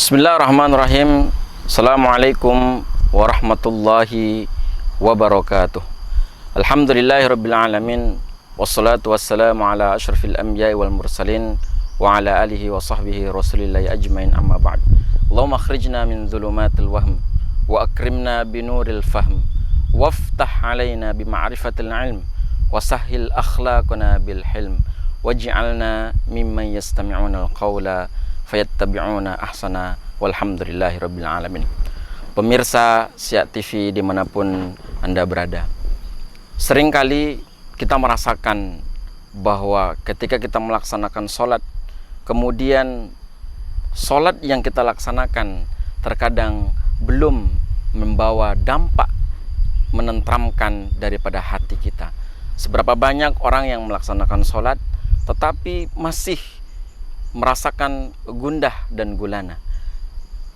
Bismillahirrahmanirrahim. Assalamualaikum warahmatullahi wabarakatuh. Alhamdulillahirabbil alamin. Wassalatu wassalamu ala asyrafil anbiya'i wal mursalin wa ala alihi wa sahbihi rasulillahi ajmain, amma ba'd. Allahumma akhrijna min dhulumatil wahm wa akrimna binuril fahm waftah alaina bima'rifatil ilm wa sahhil akhlaqana bil hilm waj'alna mimman yastami'una al-qawla fayattabi'una ahsana walhamdulillahirabbil alamin. Pemirsa Siak TV dimanapun Anda berada, seringkali kita merasakan bahwa ketika kita melaksanakan sholat, kemudian sholat yang kita laksanakan terkadang belum membawa dampak menenteramkan daripada hati kita. Seberapa banyak orang yang melaksanakan sholat tetapi masih merasakan gundah dan gulana.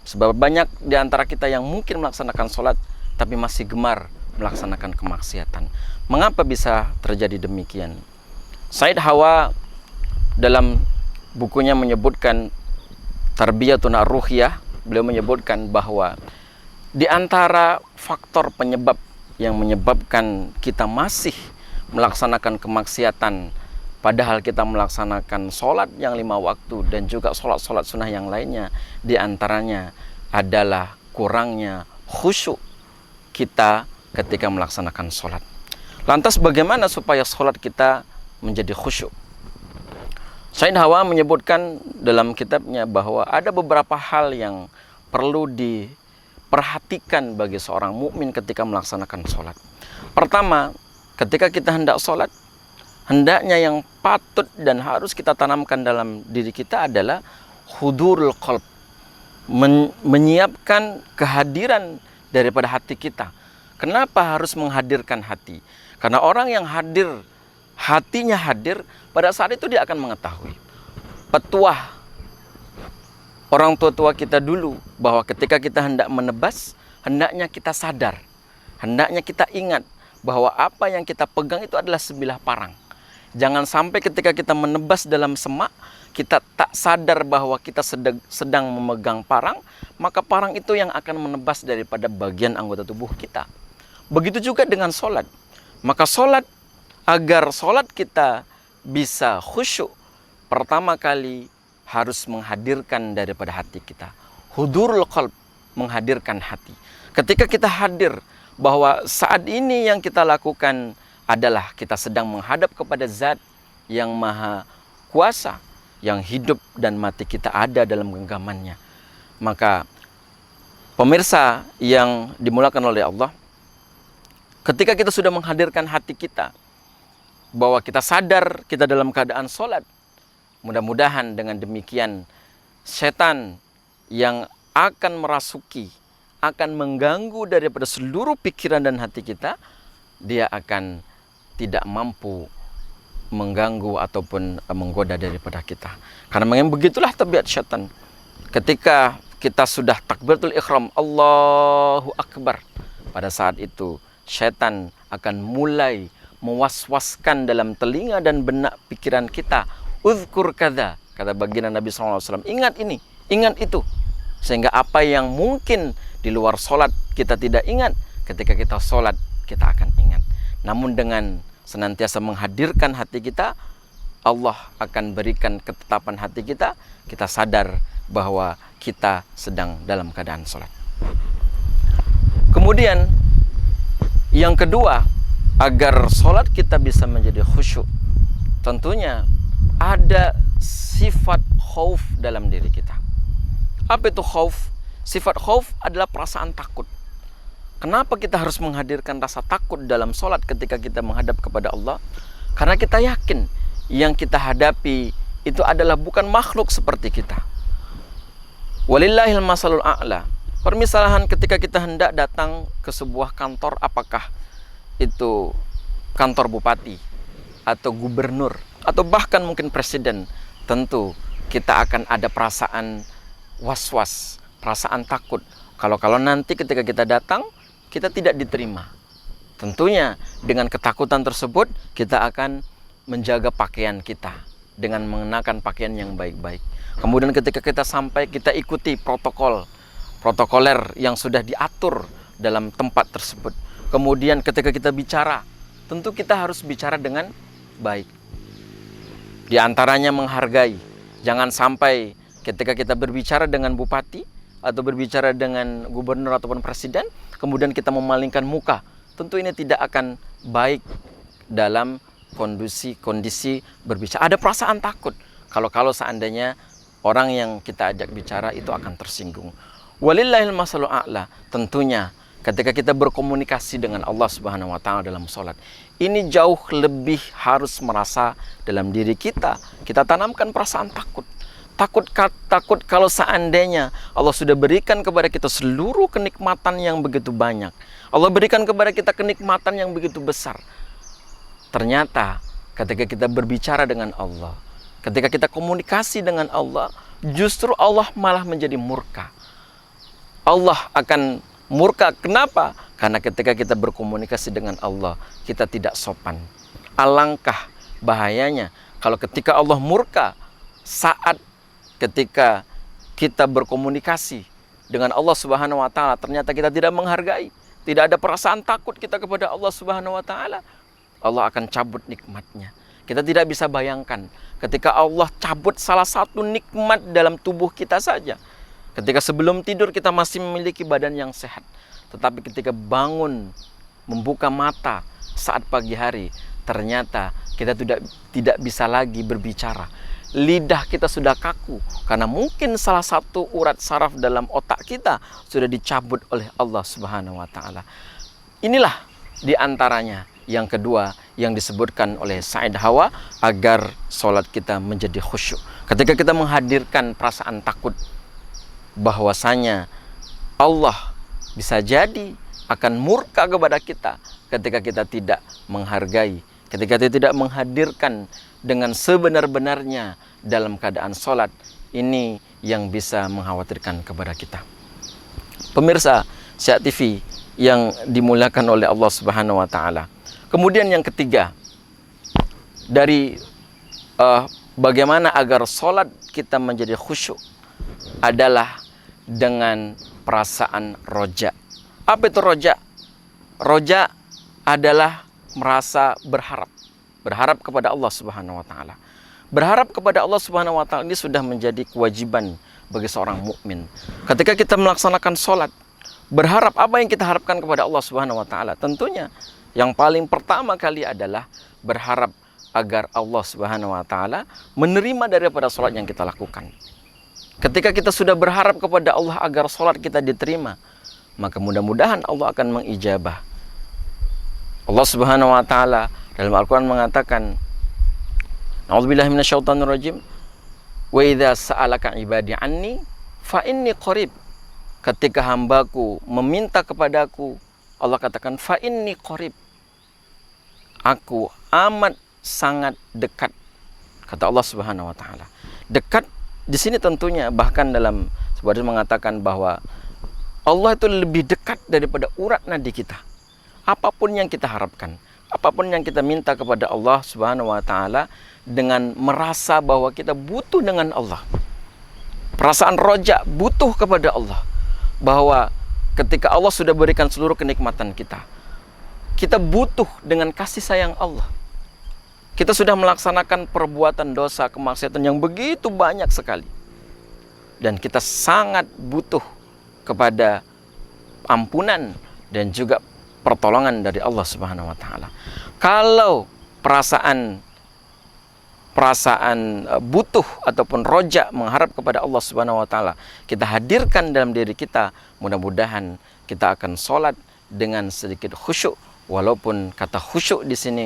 Sebab banyak di antara kita yang mungkin melaksanakan sholat tapi masih gemar melaksanakan kemaksiatan. Mengapa bisa terjadi demikian? Said Hawa dalam bukunya menyebutkan Tarbiyatun Ar-Ruhiyah, beliau menyebutkan bahwa di antara faktor penyebab yang menyebabkan kita masih melaksanakan kemaksiatan padahal kita melaksanakan sholat yang 5 waktu dan juga sholat-sholat sunnah yang lainnya, di antaranya adalah kurangnya khusyuk kita ketika melaksanakan sholat. Lantas bagaimana supaya sholat kita menjadi khusyuk? Said Hawa menyebutkan dalam kitabnya bahwa ada beberapa hal yang perlu diperhatikan bagi seorang mukmin ketika melaksanakan sholat. Pertama, ketika kita hendak sholat, hendaknya yang patut dan harus kita tanamkan dalam diri kita adalah hudurul qalb, menyiapkan kehadiran daripada hati kita. Kenapa harus menghadirkan hati? Karena orang yang hadir, hatinya hadir, pada saat itu dia akan mengetahui petuah orang tua-tua kita dulu bahwa ketika kita hendak menebas, hendaknya kita sadar, hendaknya kita ingat bahwa apa yang kita pegang itu adalah sebilah parang. Jangan sampai ketika kita menebas dalam semak, kita tak sadar bahwa kita sedang memegang parang, maka parang itu yang akan menebas daripada bagian anggota tubuh kita. Begitu juga dengan sholat. Maka sholat, agar sholat kita bisa khusyuk, pertama kali harus menghadirkan daripada hati kita. Hudurul qalb, menghadirkan hati. Ketika kita hadir bahwa saat ini yang kita lakukan adalah kita sedang menghadap kepada Zat yang Maha Kuasa, yang hidup dan mati kita ada dalam genggamannya. Maka pemirsa yang dimulakan oleh Allah, ketika kita sudah menghadirkan hati kita, bahwa kita sadar kita dalam keadaan sholat, mudah-mudahan dengan demikian setan yang akan merasuki, akan mengganggu daripada seluruh pikiran dan hati kita, dia akan tidak mampu mengganggu ataupun menggoda daripada kita. Karena memang begitulah tabiat syaitan. Ketika kita sudah takbiratul ihram, Allahu Akbar, pada saat itu syaitan akan mulai mewaswaskan dalam telinga dan benak pikiran kita. Uzkur kadza, kata baginda Nabi SAW, ingat ini, ingat itu. Sehingga apa yang mungkin di luar sholat kita tidak ingat, ketika kita sholat kita akan ingat. Namun dengan senantiasa menghadirkan hati kita, Allah akan berikan ketetapan hati kita, kita sadar bahwa kita sedang dalam keadaan sholat. Kemudian yang kedua, agar sholat kita bisa menjadi khusyuk, tentunya ada sifat khauf dalam diri kita. Apa itu khauf? Sifat khauf adalah perasaan takut. Kenapa kita harus menghadirkan rasa takut dalam sholat ketika kita menghadap kepada Allah? Karena kita yakin yang kita hadapi itu adalah bukan makhluk seperti kita. Walillahil masalul a'la. Permisalahan ketika kita hendak datang ke sebuah kantor, apakah itu kantor bupati atau gubernur atau bahkan mungkin presiden, tentu kita akan ada perasaan was-was, perasaan takut. Kalau nanti ketika kita datang, kita tidak diterima. Tentunya dengan ketakutan tersebut kita akan menjaga pakaian kita. dengan mengenakan pakaian yang baik-baik. Kemudian ketika kita sampai, kita ikuti protokoler yang sudah diatur dalam tempat tersebut. Kemudian ketika kita bicara, tentu kita harus bicara dengan baik. Di antaranya menghargai. Jangan sampai ketika kita berbicara dengan bupati atau berbicara dengan gubernur ataupun presiden, kemudian kita memalingkan muka. Tentu ini tidak akan baik dalam kondisi berbicara. Ada perasaan takut kalau seandainya orang yang kita ajak bicara itu akan tersinggung. Walillahil masalul a'la. Tentunya ketika kita berkomunikasi dengan Allah Subhanahu wa taala dalam salat, ini jauh lebih harus merasa dalam diri kita tanamkan perasaan takut. Takut kalau seandainya Allah sudah berikan kepada kita seluruh kenikmatan yang begitu banyak. Allah berikan kepada kita kenikmatan yang begitu besar. Ternyata ketika kita berbicara dengan Allah, ketika kita komunikasi dengan Allah, justru Allah malah menjadi murka. Allah akan murka. Kenapa? Karena ketika kita berkomunikasi dengan Allah, kita tidak sopan. Alangkah bahayanya kalau ketika Allah murka saat ketika kita berkomunikasi dengan Allah Subhanahu wa taala, ternyata kita tidak menghargai, tidak ada perasaan takut kita kepada Allah Subhanahu wa taala, Allah akan cabut nikmatnya. Kita tidak bisa bayangkan ketika Allah cabut salah satu nikmat dalam tubuh kita saja. Ketika sebelum tidur kita masih memiliki badan yang sehat, tetapi ketika bangun membuka mata saat pagi hari, ternyata kita tidak bisa lagi berbicara. Lidah kita sudah kaku karena mungkin salah satu urat saraf dalam otak kita sudah dicabut oleh Allah Subhanahu wa taala. Inilah diantaranya yang kedua yang disebutkan oleh Said Hawa agar sholat kita menjadi khusyuk. Ketika kita menghadirkan perasaan takut bahwasanya Allah bisa jadi akan murka kepada kita ketika kita tidak menghargai, ketika kita tidak menghadirkan dengan sebenar-benarnya dalam keadaan sholat. Ini yang bisa mengkhawatirkan kepada kita. Pemirsa Syiah TV yang dimuliakan oleh Allah Subhanahu wa taala. Kemudian yang ketiga, dari bagaimana agar sholat kita menjadi khusyuk adalah dengan perasaan roja. Apa itu roja? Roja adalah merasa berharap kepada Allah Subhanahu wa taala. Berharap kepada Allah Subhanahu wa taala ini sudah menjadi kewajiban bagi seorang mukmin. Ketika kita melaksanakan sholat, berharap, apa yang kita harapkan kepada Allah Subhanahu wa taala? Tentunya yang paling pertama kali adalah berharap agar Allah Subhanahu wa taala menerima daripada sholat yang kita lakukan. Ketika kita sudah berharap kepada Allah agar sholat kita diterima, maka mudah-mudahan Allah akan mengijabah. Allah Subhanahu wa taala dalam Al-Quran mengatakan, A'udzubillahi minasyaitonirrajim, wa idza sa'alaka ibadi anni fa inni qarib. Ketika hambaku meminta kepadaku, Allah katakan fa inni qarib. Aku amat sangat dekat, kata Allah Subhanahu wa taala. Dekat di sini tentunya bahkan dalam sebuah hadis mengatakan bahwa Allah itu lebih dekat daripada urat nadi kita. Apapun yang kita harapkan, apapun yang kita minta kepada Allah Subhanahu wa taala dengan merasa bahwa kita butuh dengan Allah. Perasaan roja, butuh kepada Allah. Bahwa ketika Allah sudah berikan seluruh kenikmatan kita, kita butuh dengan kasih sayang Allah. Kita sudah melaksanakan perbuatan dosa, kemaksiatan yang begitu banyak sekali. Dan kita sangat butuh kepada ampunan dan juga pertolongan dari Allah Subhanahu wa taala. Kalau perasaan butuh ataupun roja mengharap kepada Allah Subhanahu wa taala kita hadirkan dalam diri kita, mudah-mudahan kita akan sholat dengan sedikit khusyuk, walaupun kata khusyuk di sini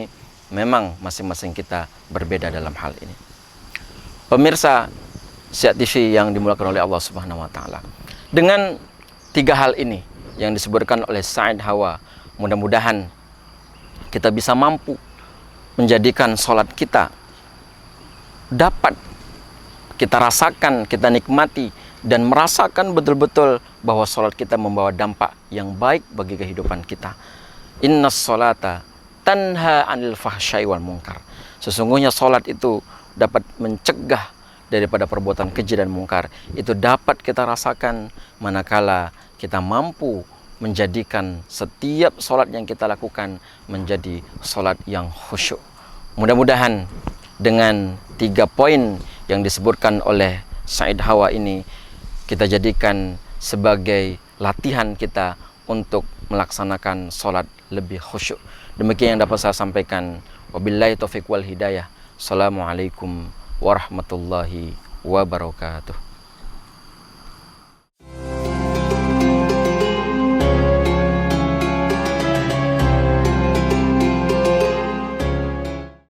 memang masing-masing kita berbeda dalam hal ini. Pemirsa Syiah TV yang dimuliakan oleh Allah Subhanahu wa taala. Dengan tiga hal ini yang disebutkan oleh Said Hawa, mudah-mudahan kita bisa mampu menjadikan sholat kita dapat kita rasakan, kita nikmati, dan merasakan betul-betul bahwa sholat kita membawa dampak yang baik bagi kehidupan kita. Inna sholata tanha anil fahsyai wal munkar. Sesungguhnya sholat itu dapat mencegah daripada perbuatan keji dan mungkar. Itu dapat kita rasakan manakala kita mampu menjadikan setiap sholat yang kita lakukan menjadi sholat yang khusyuk. Mudah-mudahan dengan 3 poin yang disebutkan oleh Said Hawa ini kita jadikan sebagai latihan kita untuk melaksanakan sholat lebih khusyuk. Demikian yang dapat saya sampaikan. Wabillahi taufiq wal hidayah. Assalamualaikum warahmatullahi wabarakatuh.